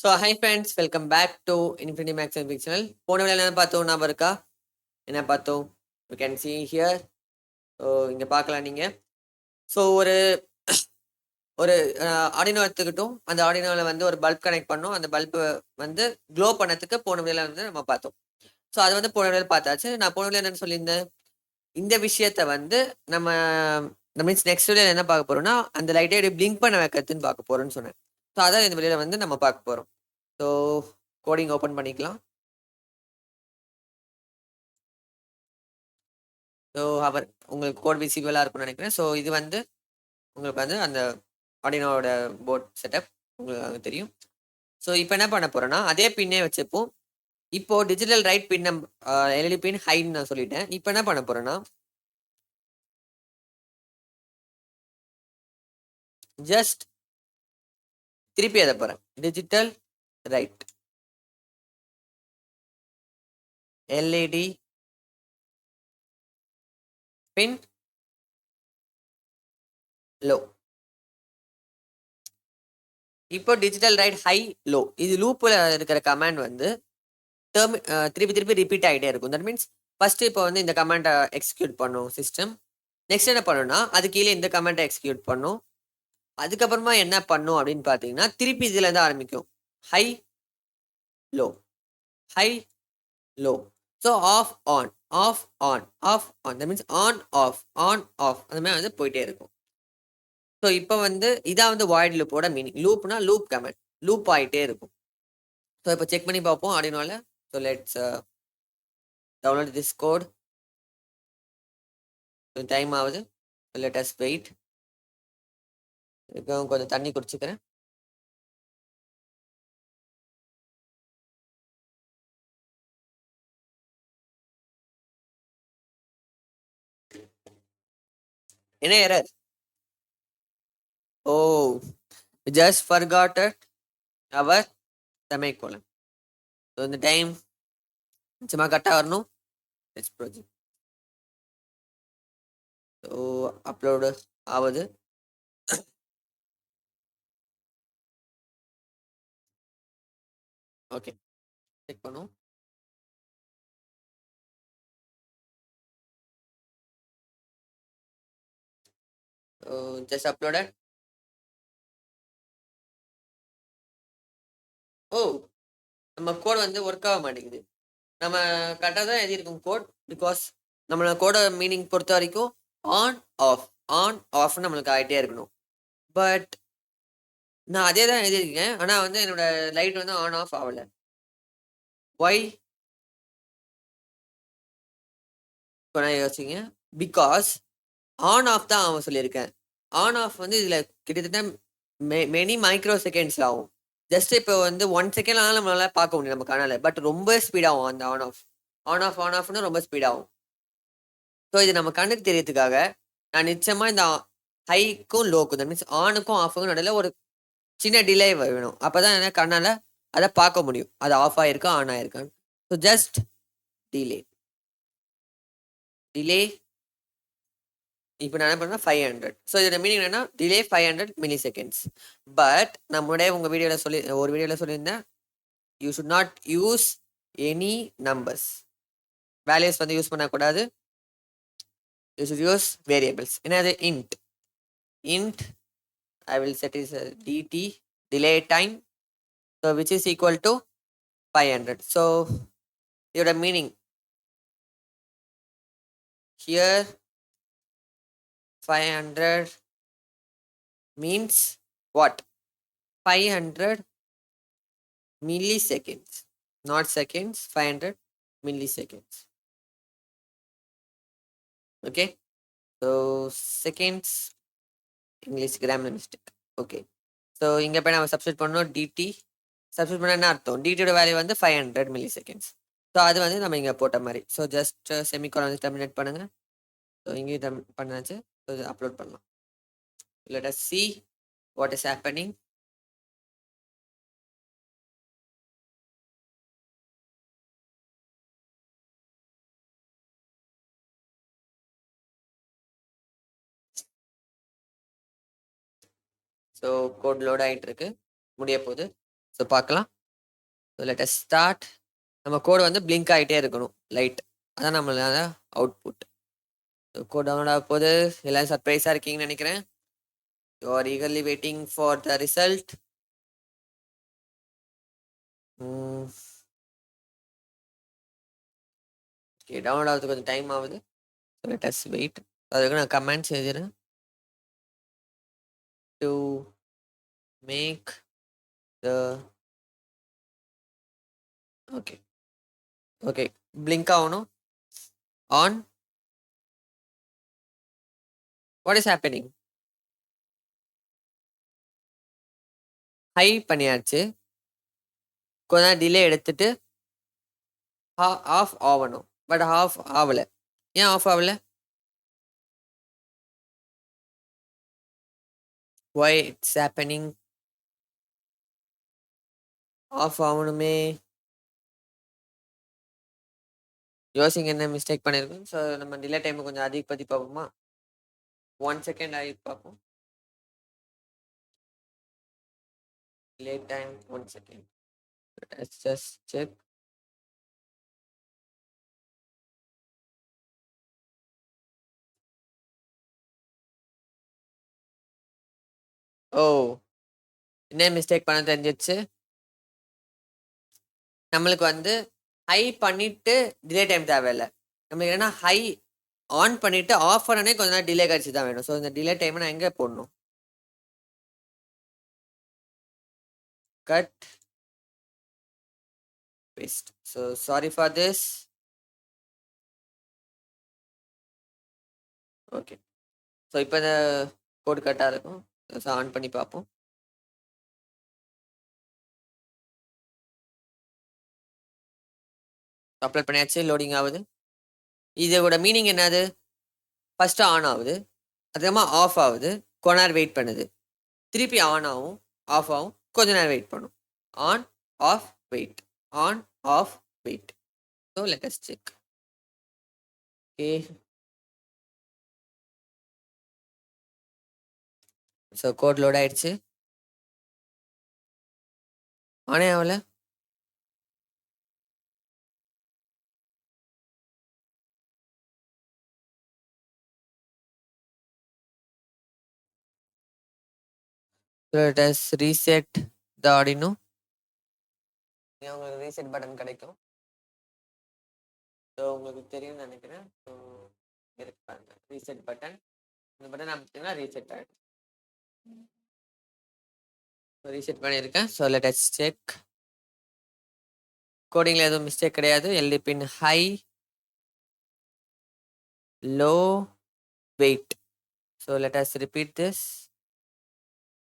So hi friends, welcome back to infinity max and big channel. போன வேலை என்ன பார்த்தோம்? ஞாபகம் இருக்கா? என்ன பார்த்தோம்? You can see here. So இங்கே பார்க்கலாம் நீங்கள். ஸோ ஒரு ஒரு ஆர்டினோ எடுத்துக்கிட்டும், அந்த ஆர்டினோவில் வந்து ஒரு பல்ப் கனெக்ட் பண்ணோம். அந்த பல்பு வந்து க்ளோ பண்ணதுக்கு போன வேலை வந்து நம்ம பார்த்தோம். ஸோ அது வந்து போன வேலை பார்த்தாச்சு. நான் போன வேலை என்னன்னு சொல்லியிருந்தேன், இந்த விஷயத்த வந்து நம்ம மீன்ஸ் நெக்ஸ்ட் வீடியோவில் என்ன பார்க்க போகிறோம்னா, அந்த லைட்டை எப்படி பிளிங்க் பண்ண வைக்கிறதுன்னு பார்க்க போகிறோம்னு சொன்னேன். ஸோ அதான் இந்த வீடியோவில் வந்து நம்ம பார்க்க போகிறோம். ஸோ கோடிங் ஓப்பன் பண்ணிக்கலாம். ஸோ உங்களுக்கு கோட் விசிபிளாக இருக்கும்னு நினைக்கிறேன். ஸோ இது வந்து உங்களுக்கு வந்து அந்த ஆர்டினோட போர்ட் செட்டப் உங்களுக்கு தெரியும். ஸோ இப்போ என்ன பண்ண போகிறோன்னா, அதே பின்னே வச்சுப்போம். இப்போது டிஜிட்டல் ரைட் பின் எல்இடி பின் ஹைன்னு நான் சொல்லிட்டேன். இப்போ என்ன பண்ண போகிறேன்னா, ஜஸ்ட் திருப்பி எதை போகிறேன், டிஜிட்டல் ரைட் எல்இடி பின் லோ. இப்போ டிஜிட்டல் ரைட் ஹை லோ, இது லூப்பில் இருக்கிற கமாண்ட் வந்து திருப்பி திருப்பி ரிப்பீட் ஆகிட்டே இருக்கும். தட் மீன்ஸ் ஃபர்ஸ்ட் இப்போ வந்து இந்த கமாண்டை எக்ஸிக்யூட் பண்ணும் சிஸ்டம். நெக்ஸ்ட் என்ன பண்ணுன்னா, அது கீழே இந்த கமாண்டை எக்ஸிக்யூட் பண்ணும். அதுக்கப்புறமா என்ன பண்ணும் அப்படின்னு பார்த்தீங்கன்னா, திருப்பி இதுலேருந்து ஆரம்பிக்கும். High low, high low. So off on, off on, off on. That means on off, on off, அந்த மாதிரி வந்து போயிட்டே இருக்கும். ஸோ இப்போ வந்து இதான் வந்து வாய்ட் லூப்போட மீனிங். லூப்னா லூப் கமெண்ட், லூப் ஆகிட்டே இருக்கும். ஸோ இப்போ செக் பண்ணி பார்ப்போம் ஆர்டினோல. So let's download this code. Time ஆகுது. Let us wait. இப்போ கொஞ்சம் தண்ணி குடிச்சுக்கிறேன். என்ன error? Oh, just forgot our semicolon. So இந்த டைம் நிச்சயமாக கரெக்டாக வரணும். Next project. ஸோ அப்லோடு ஆகுது. ஓகே, செக் பண்ணுவோம். Just uploaded. ஓ, நம்ம கோட் வந்து ஒர்க் ஆக மாட்டேங்குது. நம்ம கரெக்டாக தான் எழுதியிருக்கோம் கோட். பிகாஸ் நம்மளோட கோட மீனிங் பொறுத்த வரைக்கும் ஆன் ஆஃப், ஆன் ஆஃப்னு நம்மளுக்கு ஆகிட்டே இருக்கணும். பட் நான் அதே தான் எழுதியிருக்கேன். ஆனால் வந்து என்னோட லைட் வந்து ஆன் ஆஃப் ஆகலை. ஒய்? இப்போ நான் யோசிங்க. பிகாஸ் ஆன் ஆஃப் தான் அவன் சொல்லியிருக்கேன். ஆன் ஆஃப் வந்து இதில் கிட்டத்தட்ட மெனி மைக்ரோ செகண்ட்ஸில் ஆகும். ஜஸ்ட் இப்போ வந்து 1 செகண்ட்லாம் நம்மளால பார்க்க முடியும் நம்ம கனால. பட் ரொம்ப ஸ்பீடாகும் அந்த on off. On off on ஆஃப்னு ரொம்ப ஸ்பீடாகும். ஸோ இது நம்ம கண்ணுக்கு தெரியறதுக்காக நான் நிச்சயமாக இந்த ஹைக்கும் லோக்கும், தட் மீன்ஸ் ஆனுக்கும் ஆஃபுக்கும் நடுவில் ஒரு சின்ன டிலே வேணும். அப்போ தான் என்ன கண்ணால் அதை பார்க்க முடியும், அது ஆஃப் ஆகிருக்கா ஆன் ஆகிருக்கான்னு. So just delay, delay. இப்போ நான் என்ன பண்ணேன் 500. ஸோ இதோட மீனிங் என்னன்னா, டிலே 500 மில்லி செகண்ட்ஸ். பட் நம்முடைய உங்கள் வீடியோவில் ஒரு வீடியோவில் சொல்லியிருந்தேன், you should not use any numbers. Values வந்து யூஸ் பண்ணக்கூடாது. You should use variables. என்னது? Int. Int I will set is dt, delay time, so which is equal to 500. So your meaning here 500 means what? 500 milliseconds, not seconds. 500 milliseconds. Okay, so seconds English grammar mistake. Okay, so இங்க போய் நம்ம substitute பண்ணோம் dt. Substitute பண்ண என்ன அர்த்தம்? dtோட value வந்து 500 milliseconds. So அது வந்து நம்ம இங்கே போட்ட மாதிரி. ஸோ ஜஸ்ட் செமிகாலன் வந்து டெர்மினேட் பண்ணுங்க. ஸோ இங்கேயும் பண்ணாச்சு. ஸோ அப்லோட் பண்ணலாம். let us see what is happening. So code load ஆகிட்டு இருக்கு, முடிய போகுது. ஸோ பார்க்கலாம். So let us start. நம்ம கோடு வந்து பிளிங்க் ஆகிட்டே இருக்கணும் லைட், அதான் நம்மளோட அவுட்புட். ஸோ கோட் டவுன்லோட் ஆக போது. எல்லாம் சர்ப்ரைஸாக இருக்கீங்கன்னு நினைக்கிறேன். You are eagerly waiting for the result. Okay, download ஆகிறதுக்கு கொஞ்சம் டைம் ஆகுது. So let us wait. அதுக்கு நான் கமெண்ட்ஸ் எழுதுறேன். To make the okay okay blink ஆகணும். On. What is happening? High பண்ணியாச்சு. கொஞ்ச நேரம் டிலே எடுத்துட்டு ஆஃப் ஆகணும். பட் ஆஃப் ஆகலை. ஏன் ஆஃப் ஆகலை? why it's happening? ஆஃப் ஆகணுமே. யோசிங்க என்ன மிஸ்டேக் பண்ணியிருக்கோம். ஸோ நம்ம டிலே டைமை கொஞ்சம் அதிகப்படுத்தி பார்ப்போமா? 1 செகண்ட் ஆகி பார்ப்போம். Delay time 1 second. Let's just check. ஓ, என்ன மிஸ்டேக் பண்ண தெரிஞ்சிச்சு. நம்மளுக்கு வந்து ஹை பண்ணிட்டு டிலே டைம் தேவையில்லை. நம்மளுக்கு என்னன்னா ஹை ஆன் பண்ணிட்டு ஆஃப் பண்ணனே கொஞ்ச நேரம் டிலே கழிச்சு தான் வேணும். ஸோ இந்த டிலே டைமை நான் எங்கே போடணும்? Cut paste. So sorry for this. Okay, so இப்போ இந்த கோட் கட்டாக இருக்கும். ஸோ ஆன் பண்ணி பார்ப்போம். அப்லோட் பண்ணியாச்சு. லோடிங் ஆகுது. இதோட மீனிங் என்னது? ஃபஸ்ட்டு ஆன் ஆகுது, அதுக்கப்புறமா ஆஃப் ஆகுது, கொஞ்ச நேரம் வெயிட் பண்ணுது, திருப்பி ஆன் ஆகும், ஆஃப் ஆகும், கொஞ்ச நேரம் வெயிட் பண்ணும். On off wait, on off wait. So let us check. Okay, so code load ஆயிடுச்சு. ஆனே ஆகல. Let us reset the Arduino. உங்களுக்கு ரீசெட் பட்டன் கிடைக்கும். ஸோ உங்களுக்கு தெரியும்னு நினைக்கிறேன். ஸோ இருக்கு பாருங்க ரீசெட் பட்டன். இந்த பட்டன் அமைச்சிங்கன்னா ரீசெட் ஆகிடும். ரீசெட் பண்ணியிருக்கேன். So let us check. கோடிங்கில் எதுவும் மிஸ்டேக் கிடையாது. LED pin high, low, wait. So let us repeat this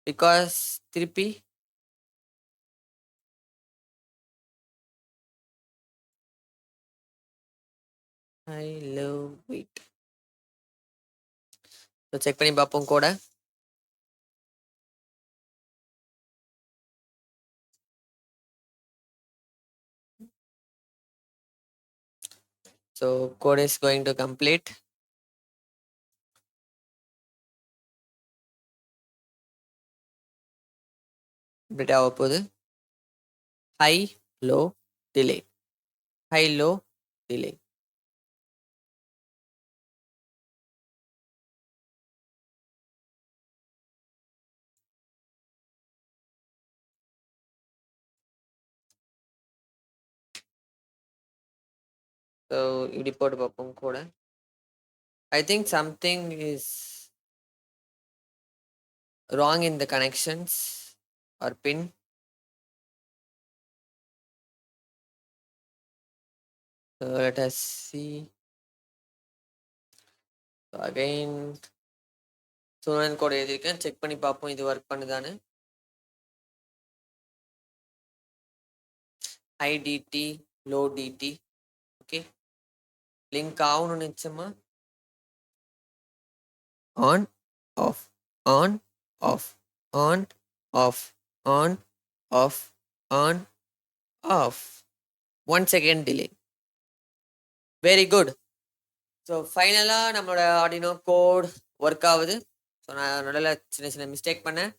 because திருப்பி high, low, wait. So check பண்ணி பார்ப்போம் கூட. So code is going to complete. இப்படி ஆக போகுது. High, low, delay, high, low, delay. So இப்படி போட்டு பார்ப்போம் கூட. I think something is wrong in the connections or pin. So let us see. So again சூழன் கோட் எழுதியிருக்கேன். செக் பண்ணி பார்ப்போம் இது ஒர்க் பண்ணுதான்னு. High DT, low DT. Okay, link ஆகணும் நிச்சயமா. On off, on off, on off, on off, on off. 1 second delay. Very good. So ஃபைனலாக நம்மளோட ஆர்டினோ கோட் ஒர்க் ஆகுது. ஸோ நான் நடுவில் சின்ன சின்ன மிஸ்டேக் பண்ணேன்.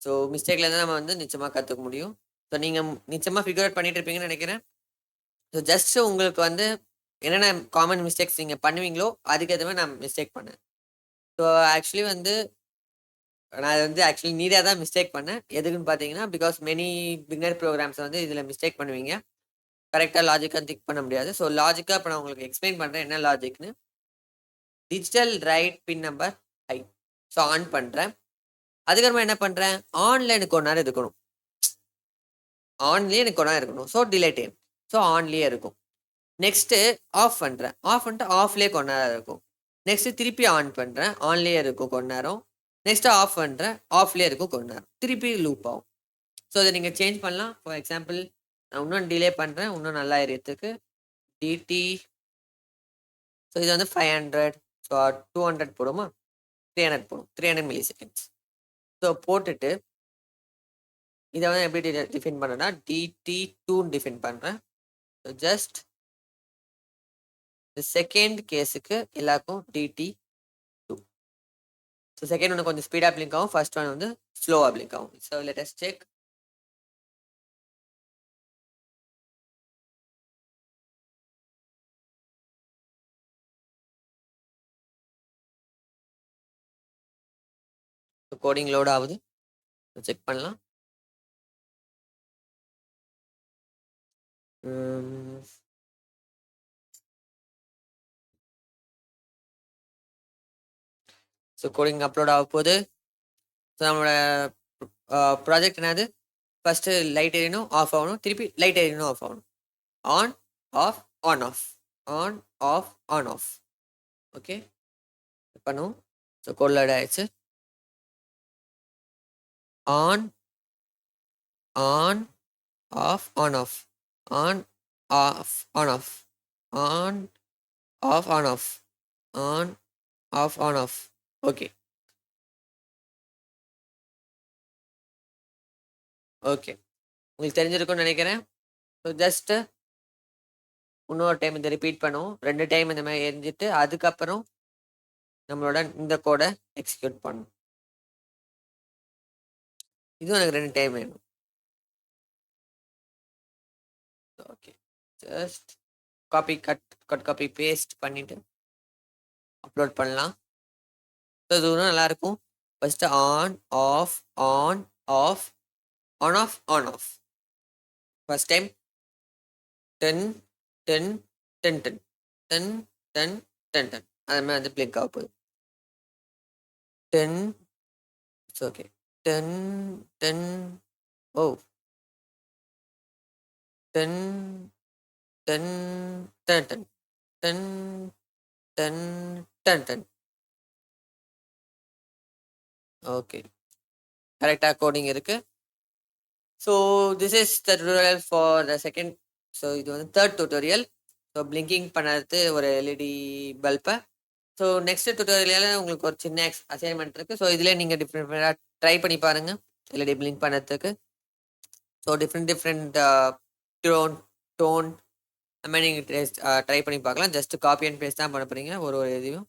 ஸோ மிஸ்டேக்லேருந்து நம்ம வந்து நிச்சயமாக கற்றுக்க முடியும். ஸோ நீங்கள் நிச்சயமாக ஃபிகர் அவுட் பண்ணிட்டு இருப்பீங்கன்னு நினைக்கிறேன். ஸோ ஜஸ்ட்டு உங்களுக்கு வந்து என்னென்ன காமன் மிஸ்டேக்ஸ் நீங்கள் பண்ணுவீங்களோ அதுக்கேற்ற மாதிரி நான் மிஸ்டேக் பண்ணேன். ஸோ ஆக்சுவலி வந்து நான் வந்து ஆக்சுவலி நீடாக தான் மிஸ்டேக் பண்ணேன். எதுக்குன்னு பார்த்தீங்கன்னா, பிகாஸ் மெனி பிகினர் ப்ரோக்ராம்ஸ் வந்து இதில் மிஸ்டேக் பண்ணுவீங்க. கரெக்டாக லாஜிக்காக திங்க் பண்ண முடியாது. ஸோ லாஜிக்காக இப்போ நான் உங்களுக்கு எக்ஸ்பிளைன் பண்ணுறேன் என்ன லாஜிக்னு. Digital write pin number high. So on பண்ணுறேன். அதுக்கப்புறமா என்ன பண்ணுறேன், ஆன்ல எனக்கு 1 நேரம் இருக்கணும். ஆன்லேயே எனக்கு 1 நேரம் இருக்கணும். So delay time. ஸோ ஆன்லேயே இருக்கும். நெக்ஸ்ட்டு ஆஃப் பண்ணுறேன். ஆஃப் பண்ணிட்டு ஆஃப்லேயே கொஞ்ச நேரம் இருக்கும். நெக்ஸ்ட்டு திருப்பி ஆன் பண்ணுறேன். ஆன்லேயே இருக்கும் கொஞ்ச நேரம். நெக்ஸ்ட்டு ஆஃப் பண்ணுறேன். ஆஃப்லேயே இருக்கும் கொஞ்ச நேரம். திருப்பி லூப் ஆகும். ஸோ இதை நீங்கள் சேஞ்ச் பண்ணலாம். ஃபார் எக்ஸாம்பிள் நான் இன்னும் டிலே பண்ணுறேன். இன்னும் நல்லா ஏறியத்துக்கு டிடி. ஸோ இது வந்து 500. ஸோ 200 போடுமா, 300 போடும். 300 மில்லி செகண்ட்ஸ். ஸோ போட்டுட்டு இதை வந்து எப்படி டிஃபைன் பண்ணுறேன்னா DT2 டிஃபைன் பண்ணுறேன். ஸோ ஜஸ்ட் செகண்ட் கேஸுக்கு எல்லாருக்கும் DT2. ஸோ செகண்ட் ஒன்று கொஞ்சம் ஸ்பீடாக பிளிங்க் ஆகும். ஃபர்ஸ்ட் ஒன் வந்து ஸ்லோவாக பிளிங்க் ஆகும். So let us check. So coding load ஆகுது. செக் பண்ணலாம். ஸோ கோடிங் அப்லோட் ஆக போகுது. ஸோ நம்மளோட ப்ராஜெக்ட் என்னது, ஃபஸ்ட்டு லைட் எரியணும், ஆஃப் ஆகணும். திருப்பி லைட் எரியணும், ஆஃப் ஆகணும். On off on off on off on of. Okay பண்ணுவோம். ஸோ கோட் லோட் ஆயிடுச்சு. On on off on off on off on off on off on off on off on of. Okay okay உங்களுக்கு தெரிஞ்சிருக்கும்னு நினைக்கிறேன். So just இன்னொரு time இதை repeat பண்ணுவோம். 2 time இந்த மாதிரி எரிஞ்சிட்டு அதுக்கப்புறம் நம்மளோட இந்த கோடை எக்ஸிக்யூட் பண்ணணும். இதுவும் எனக்கு 2 டைம் வேணும். Okay just copy cut cut copy paste பண்ணிவிட்டு அப்லோட் பண்ணலாம். ஸோ இது இன்னும் நல்லாயிருக்கும். First on off on off on off on off. First time 10 10 10 10 10 10 10 10 அது மாதிரி வந்து பிளிங்க் ஆக போகுது. 10 இட்ஸ் ஓகே 10 10 ஓ 10 10 10 10 10 10 10 10. ஓகே கரெக்டாக கோடிங் இருக்கு. So this is the tutorial for the second. So இது வந்து தேர்ட் டுட்டோரியல். ஸோ பிளிங்கிங் பண்ணுறது ஒரு எல்இடி பல்பை. ஸோ நெக்ஸ்ட் டுட்டோரியலில் உங்களுக்கு ஒரு சின்ன அசைன்மெண்ட் இருக்குது. ஸோ இதில் நீங்கள் டிஃப்ரெண்டாக ட்ரை பண்ணி பாருங்கள் எல்இடி பிளிங்க் பண்ணுறதுக்கு. ஸோ டிஃப்ரெண்ட் டோன் டோன் அது மாதிரி நீங்கள் ட்ரை பண்ணி பார்க்கலாம். ஜஸ்ட் காப்பி அண்ட் பேஸ்ட் தான் பண்ண போகிறீங்க ஒரு இதையும்.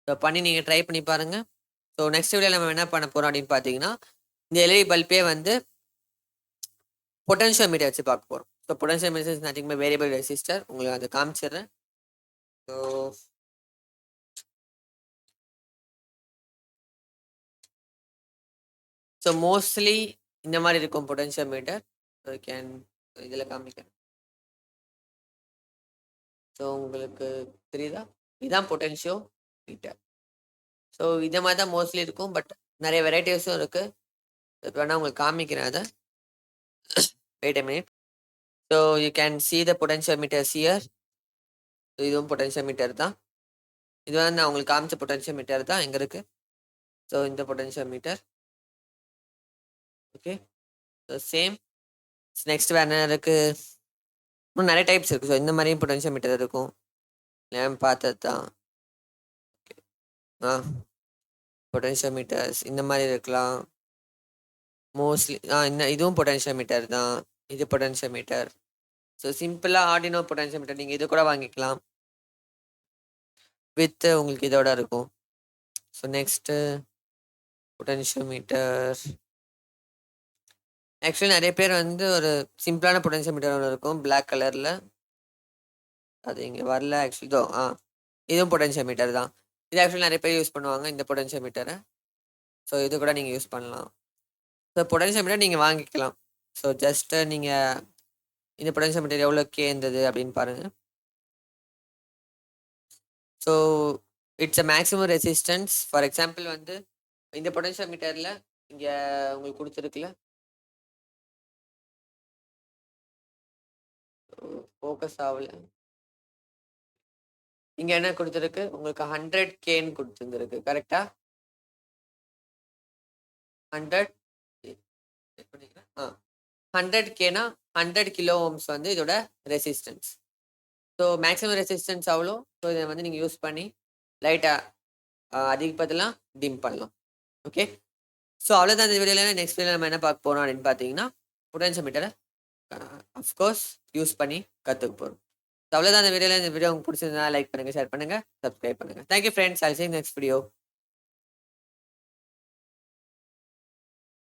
ஸோ பண்ணி நீங்கள் ட்ரை பண்ணி பாருங்கள். ஸோ நெக்ஸ்ட் வீடியோவில் நம்ம என்ன பண்ண போகிறோம் அப்படின்னு பார்த்தீங்கன்னா, இந்த எல்இடி பல்பே வந்து பொட்டன்ஷியல் மீட்டர் வச்சு பார்க்க போகிறோம். So potential meter is nothing but variable resistor. உங்களுக்கு அதை காமிச்சிடுறேன். ஸோ ஸோ மோஸ்ட்லி இந்த மாதிரி இருக்கும் பொட்டன்ஷியல் மீட்டர். ஸோ கேன் இதில் காமிக்கிறேன். ஸோ உங்களுக்கு தெரியுதா, இதுதான் பொட்டன்ஷியோ மீட்டர். ஸோ இதை மாதிரி தான் மோஸ்ட்லி இருக்கும். பட் நிறைய வெரைட்டிஸும் இருக்குது. இப்போ வேணால் உங்களுக்கு காமிக்கிறேன் அதை. Wait a minute. So you can see the potential meters here. So இதுவும் பொட்டன்ஷியல் மீட்டர் தான். இது வந்து நான் உங்களுக்கு காமிச்ச பொட்டன்ஷியல் மீட்டர் தான் எங்கே இருக்குது. ஸோ இந்த potential metre. Okay so same. Next வேறு என்ன இருக்குது, இன்னும் நிறைய டைப்ஸ் இருக்குது. ஸோ இந்த மாதிரியும் பொட்டன்ஷியல் மீட்டர் இருக்கும். நான் பார்த்தது தான். பொட்டன்ஷியல் மீட்டர்ஸ் இந்த மாதிரி இருக்கலாம் மோஸ்ட்லி. இதுவும் பொட்டன்ஷியல் மீட்டர் தான். இது பொட்டன்ஷியல் மீட்டர். ஸோ சிம்பிளாக ஆர்டினோ பொட்டன்ஷியல் மீட்டர் நீங்கள் இது கூட வாங்கிக்கலாம். வித் உங்களுக்கு இதோட இருக்கும். So next potential metre actually நிறைய பேர் வந்து ஒரு சிம்பிளான பொட்டென்ஷியோமீட்டர் ஒன்று இருக்கும் பிளாக் கலரில். அது இங்கே வரல ஆக்சுவலி. இதோ இதுவும் பொட்டென்ஷியோமீட்டர் தான். இது ஆக்சுவலி நிறைய பேர் யூஸ் பண்ணுவாங்க இந்த பொட்டென்ஷியோமீட்டரை. ஸோ இது கூட நீங்கள் யூஸ் பண்ணலாம். ஸோ பொட்டென்ஷியோமீட்டர் நீங்கள் வாங்கிக்கலாம். ஸோ ஜஸ்ட்டு நீங்கள் இந்த பொட்டென்ஷியோமீட்டர் எவ்வளோ இருந்தது அப்படின்னு பாருங்கள். So it's a maximum resistance. For example வந்து இந்த பொட்டென்ஷியோமீட்டரில் இங்கே உங்களுக்கு கொடுத்துருக்குல்ல, ஃபோக்கஸ் ஆகல. இங்கே என்ன கொடுத்துருக்கு உங்களுக்கு 100Kன்னு கொடுத்துருந்துருக்கு. கரெக்டா? 100 100Kனா 100 கிலோ ஓம்ஸ் வந்து இதோட ரெசிஸ்டன்ஸ். ஸோ மேக்ஸிமம் ரெசிஸ்டன்ஸ் அவ்வளோ. ஸோ இதை வந்து நீங்கள் யூஸ் பண்ணி லைட்டாக அதிகப்பதெல்லாம் டிம் பண்ணலாம். ஓகே. ஸோ அவ்வளோதான் இந்த வீடியோவில். நெக்ஸ்ட் வீடியோவில் நம்ம என்ன பார்க்க போகிறோம் அப்படின்னு பார்த்தீங்கன்னா பொட்டென்ஷியோமீட்டரை அஃப்கோர்ஸ் யூஸ் பண்ணி கற்றுக்க போகிறோம். ஸோ அவ்வளோதான் இந்த வீடியோவில். இந்த வீடியோ உங்களுக்கு பிடிச்சிருந்தா லைக் பண்ணுங்கள், ஷேர் பண்ணுங்கள், சப்ஸ்கிரைப் பண்ணுங்கள். Thank you friends. I see next video.